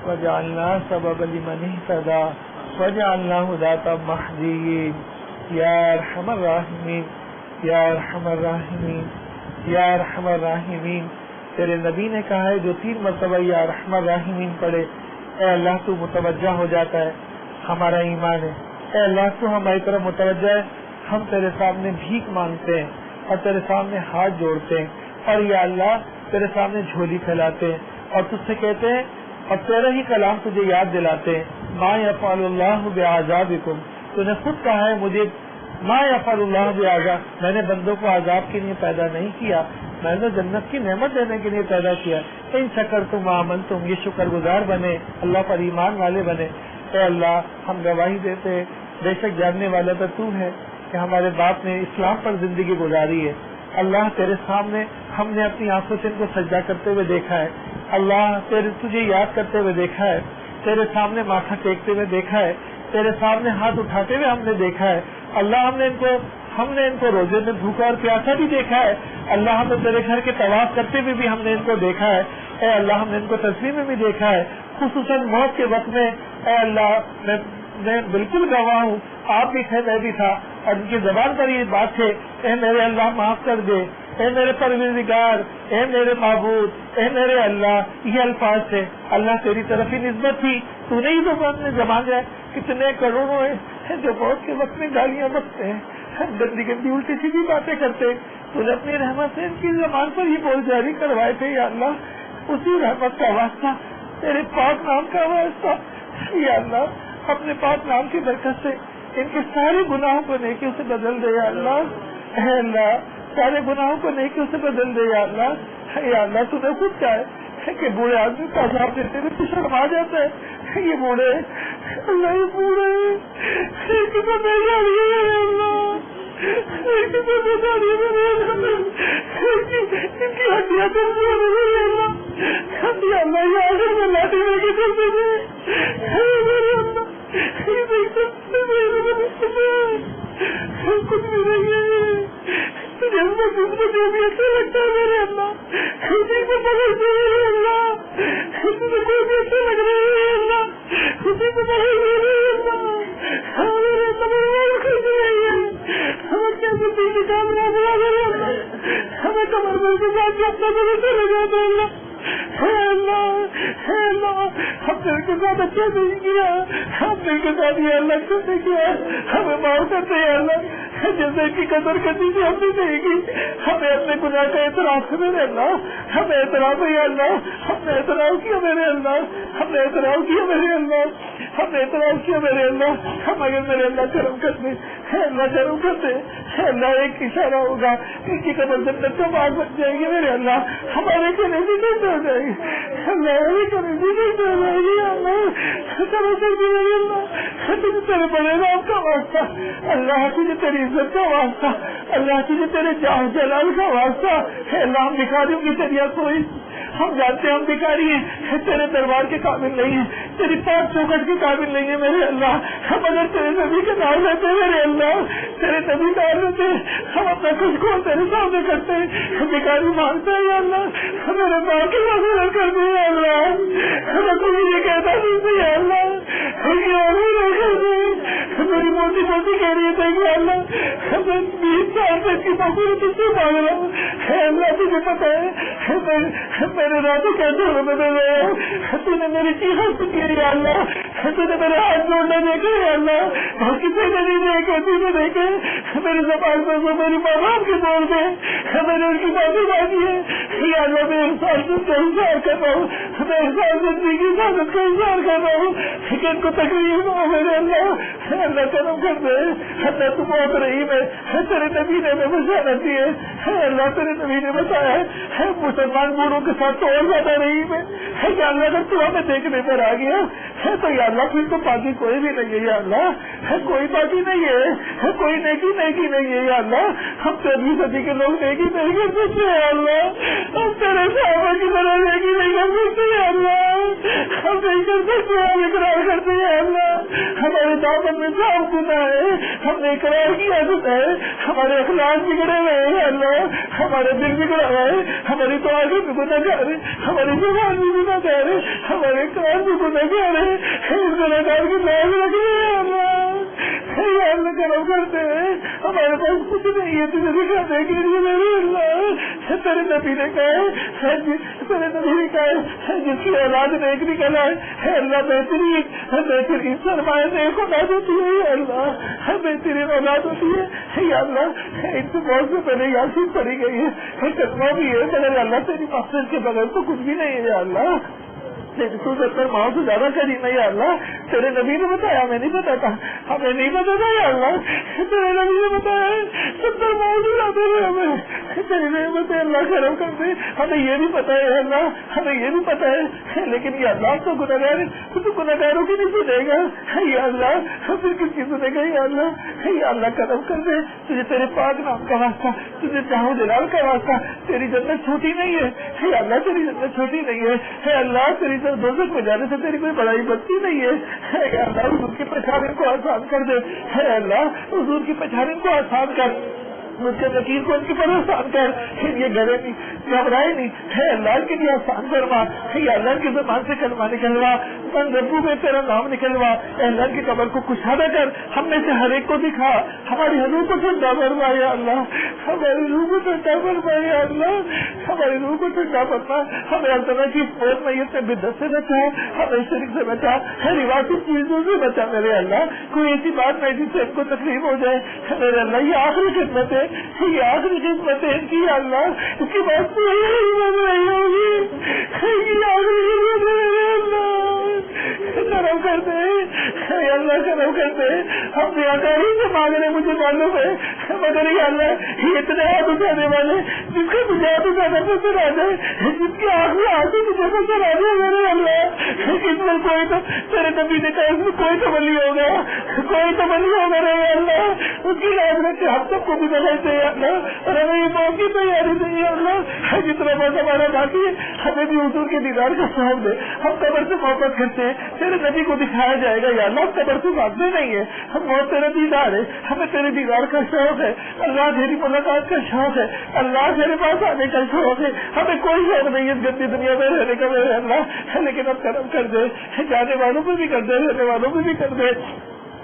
وجعلنا سببا لمن اهتدى وجعلنا هداة مهديين یا ارحم الراحمین یا ارحم الراحمین یا ارحم الراحمین. تیرے نبی نے کہا ہے جو 3 مرتبہ یا ارحم الراحمین پڑھے اے اللہ تو متوجہ ہو جاتا ہے. ہمارا ایمان ہے اے اللہ تو ہماری طرف متوجہ ہے. ہم تیرے سامنے بھیک مانگتے ہیں اور تیرے سامنے ہاتھ جوڑتے ہیں اور یا اللہ تیرے سامنے جھولی پھیلاتے ہیں اور تجھ سے کہتے ہیں اور تیرا ہی کلام تجھے یاد دلاتے ہیں ما یفعل اللہ بعذابکم. تو نے خود کہا ہے مجھے ما یفعل اللہ بعذاب، میں نے بندوں کو عذاب کے لیے پیدا نہیں کیا، میں نے جنت کی نعمت دینے کے لیے پیدا کیا. ان شکرتم وآمنتم، یہ شکر گزار بنے، اللہ پر ایمان والے بنے. اے اللہ ہم گواہی دیتے بے شک جاننے والا تو تو ہے کہ ہمارے باپ نے اسلام پر زندگی گزاری ہے. اللہ تیرے سامنے ہم نے اپنی آنکھوں سے ان کو سجدہ کرتے ہوئے دیکھا ہے. اللہ تجھے یاد کرتے ہوئے دیکھا ہے، تیرے سامنے ماتھا ٹیکتے ہوئے دیکھا ہے، تیرے سامنے ہاتھ اٹھاتے ہوئے ہم نے دیکھا ہے. اللہ ہم نے ان کو روزے میں بھوکا اور پیاسا بھی دیکھا ہے. اللہ ہم نے تیرے گھر کے طواف کرتے ہوئے بھی ہم نے ان کو دیکھا ہے. اے اللہ ہم نے ان کو تصویر میں بھی دیکھا ہے، خصوصاً موت کے وقت میں. اے اللہ میں بالکل گواہ ہوں، آپ بھی تھے میں بھی تھا، اور ان کی زبان پر یہ بات ہے اے میرے اللہ معاف کر دے، اے میرے پروردگار، اے میرے معبود، اے میرے اللہ، یہ الفاظ تھے. اللہ تیری طرف ہی نسبت تھی، تو نے ہی تو زبان ہے. کتنے کروڑوں ہیں جو موت کے وقت میں گالیاں بکتے ہیں، گندی گندی الٹی سیدھی باتیں کرتے. تو نے اپنی رحمت سے ان کی زبان پر ہی بول جاری کروائے تھے. یا اللہ اسی رحمت کا واسطہ، تیرے پاک نام کا واسطہ، یا اللہ اپنے پاک نام کی برکت سے ان کے سارے گناہوں کو نیکیوں سے بدل دے. یا اللہ اے اللہ سارے گناہوں کو نیکیوں سے بدل دے. یا اللہ یا اللہ تو نے خود کہا ہے کہ بوڑھے آدمی کا عذاب دیتے ہوئے تو شرم آ جاتا ہے. یہ بوڑھے اللہ یہ بوڑھے ان کی ہڈیاں لاٹھی لے کے چلتے کچھ بھی نہیں ہے. جو بھی اچھا لگتا ہے میرے اللہ اسی کو پکڑتے میرے اللہ، اسی کو کوئی بھی اچھا لگ رہے ہیں اللہ، اسی کو پکڑ میرے اللہ. ہمارے کرتے رہی ہے، ہمیں کیا بتی کی کامیاب ہوا میرے اللہ، ہمیں کمر بل کے ساتھ اپنا دل چلے جاتے اللہ. ہم دل کے ساتھ اچھا نہیں کیا، ہم دل کے ساتھ یہ اللہ اچھا نہیں کیا، ہمیں معاف کرتے ہیں اللہ. جیسے کی قدر کرنی تھی ہم نے نہیں کی، ہمیں اپنے گناہ کا اعتراف ہے میرے اللہ، ہمیں اعتراف ہے اللہ، ہم نے اعتراف کیا میرے اللہ، ہم نے اعتراف کیا میرے اللہ، ہم نے اعتراف کیا میرے اللہ. ہم اگر میرے اللہ کرم کرتے ہے اللہ کرم کرتے ہے اللہ، ایک اشارہ ہوگا ان کی قدر جنت تو بات بن جائے گی میرے اللہ، ہمارے کے لیے بھی ہو جائے گی اللہ، کرنے بھی ہو جائے گی اللہ. تیرے بڑے نام کا واسطہ اللہ، تجھے تیری عزت کا واسطہ اللہ، تجھے تیرے جاہ جلال کا واسطہ ہے اللہ. ہم بھکاریوں کی طرح کوئی ہم جانتے ہیں ہم بھکاری ہیں، تیرے دربار کے قابل نہیں ہیں، تیری پاک چوکٹ کے قابل نہیں ہے میرے اللہ. ہم اگر تیرے نبی کے نام لیتے میرے اللہ، تیرے نبی نام لیتے ہم اپنا کچھ کو تیرے سامنے کرتے ہیں، بھکاری مانگتے ہیں اللہ، میرے ماں کی مدد کر دی اللہ، ہمیں کوئی یہ کہتا نہیں ہے اللہ، میری موٹی موٹی کہہ رہی ہے کہ اللہ ہمیں 20 سال سے کی نوکری تجھ سے مانگ رہا ہوں ہے اللہ. تجھے پتا ہے میرے راتوں کیسے ہونے میں رہے، تو نے میری چیزیں سکی ہے اللہ، تو نے میرے ہاتھ جوڑنے دیکھے ہے اللہ، اور کسی نے نہیں دیکھے، تو نے دیکھے میری زبان پر وہ میری ماں باپ کے بول دے، میں نے ان کی باتیں مانگی ہے یا اللہ. میں احساس کا اظہار کر رہا ہوں، میں احساس زندگی کی حفاظت کا اظہار کر رہا ہوں، لیکن کو تکلیف ہو میرے اللہ. اللہ کرم کر دے اللہ، تو بہت رحیم ہے. تیرے نبی نے ہمیں بشارت دی ہے اللہ، تیرے نبی نے بتایا ہے مسلمان بوڑھوں کے ساتھ تو اور زیادہ رحیم ہے کہ اللہ اگر تو ہمیں دیکھنے پر آ گیا ہے تو یا اللہ پھر تو باقی کوئی بھی نہیں ہے یا اللہ، کوئی باقی نہیں ہے، کوئی نیکی نہیں ہے یا اللہ. ہم 13ویں صدی کے لوگ نیکی نہیں کر سکتے یا اللہ، ہم تیرے صحابہ کی طرح نیکی نہیں کر سکتے یا اللہ، ہم نہیں کر سکتے، ہم اقرار کرتے ہیں اللہ، ہمارے دامن میں جام دینا ہے، ہم نے اقرار کیا ہے، ہمارے اخلاق بگڑے ہوئے ہیں اللہ، ہمارا دل بگڑا ہوا ہے، ہماری توازن بھی گناہگار ہے، ہماری زبان بھی گناہگار ہے، ہمارے کان بھی گناہگار ہے، اس گناہگار کی لاز رکھ رہے ہیں اللہ کرم کرتے ہیں، ہمارے پاس کچھ نہیں ہے تجھے دکھانے کے لیے میرے اللہ، تیرے نبی نے کہا ہے، تیرے نبی نے کہا ہے جس کی اولاد نیک نکل ہے اللہ بہترین سرمایہ نیک اولاد ہوتی ہے اللہ، بہترین اولاد ہوتی ہے یا اللہ، ان سے بہت سے پہلے یاسین پڑھی گئی ہے، کتنا بھی ہے مگر اللہ تیری مقصد کے بغیر تو کچھ بھی نہیں ہے یا اللہ، تو 70 ماہ سے زیادہ کریم ہے یا اللہ، تیرے نبی نے بتایا، ہمیں نہیں پتا تھا، ہمیں نہیں پتا تھا یا اللہ، تیرے نبی نے بتایا 70 ماہ سے زیادہ ہے، ہمیں تیری نعمت ہے اللہ کرم کر دے، ہمیں یہ بھی پتا ہے اللہ، ہمیں یہ بھی پتا ہے، لیکن یا اللہ تو گناہگار تو گناہگاروں کی نہیں سنے گا یا اللہ، پھر کس کی سنے گا یا اللہ کرم کر دے، تجھے تیرے پاک نام کا واسطہ، تجھے چاہو جلال کا واسطہ، تیری جنت چھوٹی نہیں ہے یا اللہ، تیری جنت چھوٹی نہیں ہے اللہ، تیری دوزخ میں جانے سے تیری کوئی بڑائی بنتی نہیں ہے یا اللہ، حضور کی پہچان کو آسان کر دے ہے اللہ، حضور کی پہچان کو آسان کر، مجھ کے وکیل کو ان کی پریشان کر، یہ گھرے نہیں گھبرائے نہیں ہے اللہ، کے لیے آسان کروا یا اللہ کی زبان سے کلمہ نکلوا، من ربو میں تیرا نام نکلوا، اللہ کی قبر کو کشادہ کر، ہم میں سے ہر ایک کو دکھا، ہماری روح کو ٹھنڈا فرما یا اللہ، ہماری روح کو ٹھنڈا فرما یا اللہ، ہماری روح کو ٹھنڈا فرما، ہمیں ہر طرح کی فوج میت سے بدعت سے بچا، ہمیں شرک سے بچا، ہر روایتی چیزوں سے بچا میرے اللہ، کوئی ایسی بات نہیں جس سے ان کو تکلیف ہو جائے میرے اللہ، یہ آخری خدمت ہے، یہ آخری خدمت ہے ان کی اللہ، اس کی بات نہیں ہوگی، کرم کرتے اللہ کرم کرتے، ہم بیاکاری سے مانگ رہے مجھے معلوم ہے، مگر یہ اللہ یہ اتنے ہاتھ اٹھانے والے جس کا مجھے ہاتھ اٹھانا پسند آ جائے، جس کے آخری ہاتھ مجھے پسند آ جائے میرے اللہ، اس میں کوئی تو تیرے نبی نے کہا اس میں کوئی تملی ہوگا، کوئی تملی ہوگا رہے اللہ، اس کی یاد رکھتے ہم سب کو بھی بناتے ہیں اللہ، اور ہمیں یہ موت کی تیاری نہیں ہے اللہ، جتنا بہت ہمارا باقی ہے ہمیں بھی حضور کے دیدار کا سواب دے، ہم قبر سے محبت کرتے ہیں، تیرے نبی کو دکھایا جائے گا یا اللہ، قبر سے بھاگتے نہیں ہے، ہم بہت تیرا دیدار ہے، ہمیں تیرے دیدار کا شوق ہے اللہ، تیری ملاقات کا شوق ہے اللہ، تیرے پاس آنے کا شوق ہے، ہمیں کوئی شوق نہیں ہے گندی دنیا میں رہنے کا میرے اللہ، لیکن اب کرم کر دے، جانے والوں پہ بھی کر دے، رہنے والوں پہ بھی کر دے،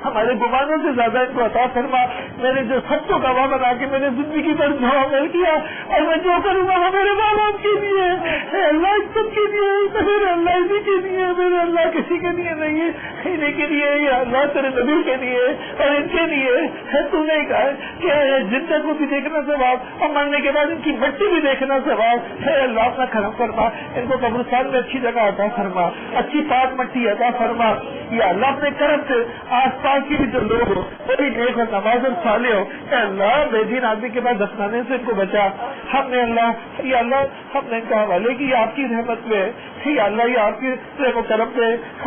ہمارے گمانوں سے زیادہ ان کو عطا فرما، میں نے جو سب کو گواہ بنا کے میں نے زندگی پر جو عمل کیا اور میں جو کروں گا وہ میرے ماں باپ کے لیے ہے اللہ، سب کے لیے میرے اللہ، اسی کے لیے میرے اللہ، کسی کے لیے نہیں ہے، انہیں کے لیے یا اللہ، تیرے نبی کے لیے اور ان کے لیے ہے، تو نے کہا کہ زندہ کو بھی دیکھنا ثواب اور مرنے کے بعد ان کی مٹی بھی دیکھنا ثواب ہے اللہ، اپنا کرم فرما، ان کو قبرستان میں اچھی جگہ عطا فرما، اچھی پاک مٹی عطا فرما یا اللہ، اپنے کرم سے آس پاس کی بھی جو لوگ ہو وہ بھی نیک اور نماز اور صالح ہو، اے اللہ بے دین آدمی کے بعد دفنانے سے ان کو بچا، ہم نے اللہ یا اللہ ہم نے ان کا حوالے کی آپ کی رحمت میں یا اللہ، یہ آپ کی رحم و کرم پہ،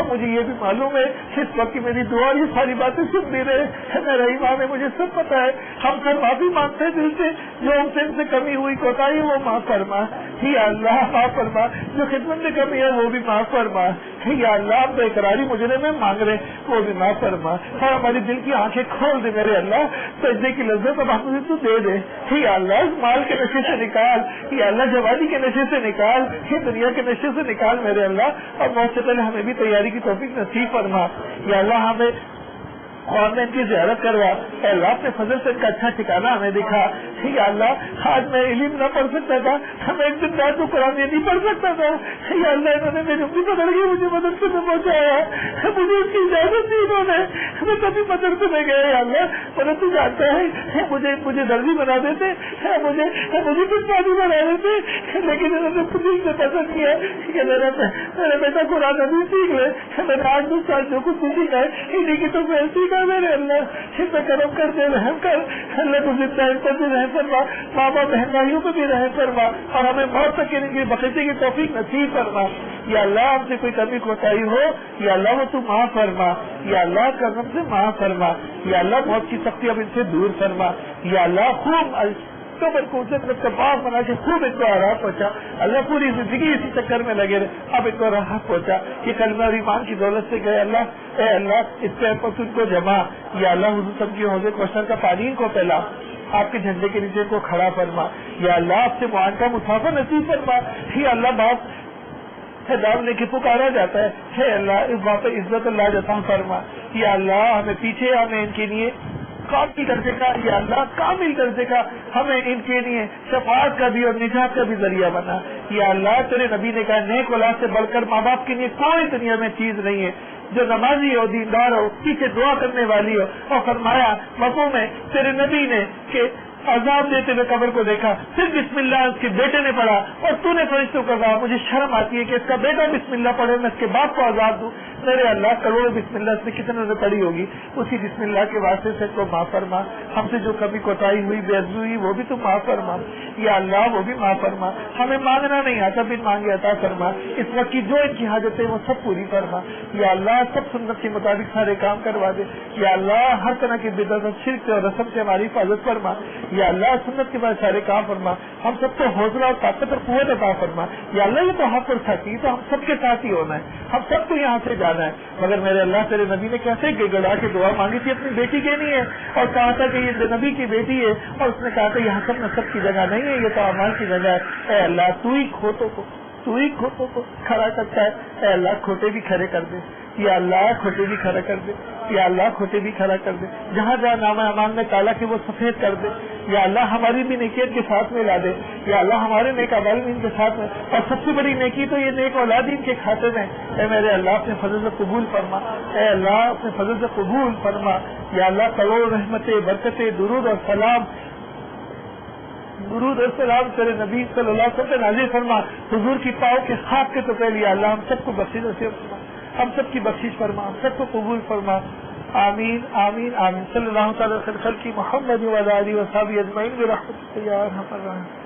مجھے یہ بھی معلوم ہے اس وقت کی میری دعا یہ ساری باتیں سن بھی رہے میرا ایمان ہے، مجھے سب پتا ہے، ہم سب معافی مانگتے ہیں دل سے، جو ہم سے ان سے کمی ہوئی کوتاہی وہ معاف فرما یا اللہ، معاف فرما، جو خدمت میں کمی ہے وہ بھی معاف فرما یا اللہ، بے قراری مجرم میں مانگ رہے وہ بھی معاف فرما، اور ہماری دل کی آنکھیں کھول دے میرے اللہ، سجدے کی لذت اب ہمیں تو دے دے یا اللہ، اس مال کے نشے سے نکال یا اللہ، جوانی کے نشے سے نکال، یہ دنیا کے نشے سے نکال میرے اللہ، اور موت سے پہلے ہمیں بھی تیاری کی توفیق نصیب فرما یا اللہ، ہمیں اور میں ان کی زیارت کروا، اے اللہ اپنے فضل سے ان کا اچھا ٹھکانا ہمیں دکھا یا اللہ، آج میں علم نہ پڑھ سکتا تھا، ہمیں ایک دن رات کو قرآن نہیں پڑھ سکتا تھا یا اللہ، انہوں نے میری اپنی پکڑ کے مجھے مدرسے میں پہنچایا، مجھے اس کی اجازت دی انہوں نے، میں کبھی مدرسے میں گیا یا اللہ، مگر تو جانتا ہے مجھے درجی بنا دیتے، مجھے کچھ پانی بنا دیتے، لیکن انہوں نے پولیس سے پسند کیا کہ میرا بیٹا قرآن نہیں سیکھ لے، میں نے 8-10 سال جو کچھ نہیں سیکھا ہے انہیں کی تو میں سیکھا میرے اللہ، اس پہ کرم کر دے، رحم کر اللہ، تو زندہ ان پر بھی رحم فرما، ماں باپ بہن بھائیوں کو بھی رحم فرما، اور ہمیں موت تک ان کی بخشنے کی توفیق نصیب فرما یا اللہ، ہم سے کوئی کمی کوتاہی ہو یا اللہ وہ تو معاف فرما یا اللہ، کرم سے معاف فرما یا اللہ، موت کی سختی اب ان سے دور فرما یا اللہ، خوب اکتوبر کو جنت کا باغ بنا کے خوب ان کو آرام پہنچا. اللہ پوری زندگی اسی چکر میں لگے رہے, اب ان کو راحت پہنچا. یہ کلمہ اور ایمان کی دولت سے گئے. اللہ اے اللہ اس پہ ان کو جمع, یا اللہ حضور صلی اللہ علیہ وسلم کوثر کا پانی ان کو پہلا, آپ کے جھنڈے کے نیچے کو کھڑا فرما. یا اللہ آپ سے معان کا مسافر نصیب فرما. یا اللہ بات دام لے کے پکارا جاتا ہے, ہے اللہ اس بات پہ عزت اللہ جتا فرما. یا اللہ ہمیں پیچھے ہمیں ان کے لیے کامل درجے کا, یا اللہ کامل درجے کا ہمیں ان کے لیے شفاعت کا بھی اور نجات کا بھی ذریعہ بنا. یا اللہ تیرے نبی نے کہا نیک اولاد سے بڑھ کر ماں باپ کے لیے کوئی دنیا میں چیز نہیں ہے. جو نمازی ہو, دیندار ہو, پیچھے دعا کرنے والی ہو. اور فرمایا مفہوم ہے تیرے نبی نے کہ عذاب دیتے ہوئے قبر کو دیکھا, پھر بسم اللہ اس کے بیٹے نے پڑھا, اور تو نے فرشتوں کو کہا مجھے شرم آتی ہے کہ اس کا بیٹا بسم اللہ پڑھے, میں اس کے باپ کو عذاب دوں. میرے اللہ کروڑوں بسم اللہ اس نے کتنے نے پڑھی ہوگی, اسی بسم اللہ کے واسطے سے کو معاف فرما. ہم سے جو کبھی کوتاہی ہوئی, بے عزمی ہوئی, وہ بھی تو معاف فرما. یا اللہ وہ بھی معاف فرما. ہمیں مانگنا نہیں آتا, بن مانگے عطا فرما. اس وقت کی جو ان کی حاجتیں وہ سب پوری فرما. یا اللہ سب سنت کے مطابق سارے کام کروا دے. یا اللہ ہر طرح کی بدعت, شرک سے اور رسم سے ہماری حفاظت فرما. یا اللہ سنت کے بعد سارے کام فرما. ہم سب کو حوصلہ اور طاقت اور قوت عطا فرما. یا اللہ یہ تو حق اور ساتھی, تو ہم سب کے ساتھ ہی ہونا ہے, ہم سب کو یہاں سے جانا ہے. مگر میرے اللہ تیرے نبی نے کیسے گڑا کے دعا مانگی تھی اپنی بیٹی کے لیے, اور کہا تھا کہ یہ نبی کی بیٹی ہے, اور اس نے کہا تھا یہاں سب نسب کی جگہ نہیں ہے, یہ تو اعمال کی جگہ ہے. اے اللہ تو ہی کھوٹوں کو کھڑا کرتا ہے. اے اللہ کھوٹے بھی کھڑے کر دے. یا اللہ کھوٹے بھی کھڑا کر دے. یا اللہ کھوٹے بھی کھڑا کر دے. جہاں جہاں نامہ امان میں کالا کہ وہ سفید کر دے. یا اللہ ہماری بھی نیکیت کے ساتھ میں لا دے. یا اللہ ہمارے نیک اعمال بھی ان کے ساتھ میں, اور سب سے بڑی نیکی تو یہ نیک اولاد ان کے کھاتے میں. اے میرے اللہ اپنے فضل سے قبول فرما. اے اللہ اپنے فضل سے قبول فرما. یا اللہ کروڑ رحمتیں, برکتیں, درود اور سلام تیرے نبی صلی اللہ علیہ وسلم نازل فرما. حضور کی پاؤں کے خاک کے تو پہلے یا اللہ ہم سب کو بخشش نصیب فرما, ہم سب کی بخشش فرما, ہم سب کو قبول فرما. آمین آمین آمین. صلی اللہ تعالی وسلم کی محمد و علی و صحابہ اجمعین برحمتک یا ارحم الراحمین.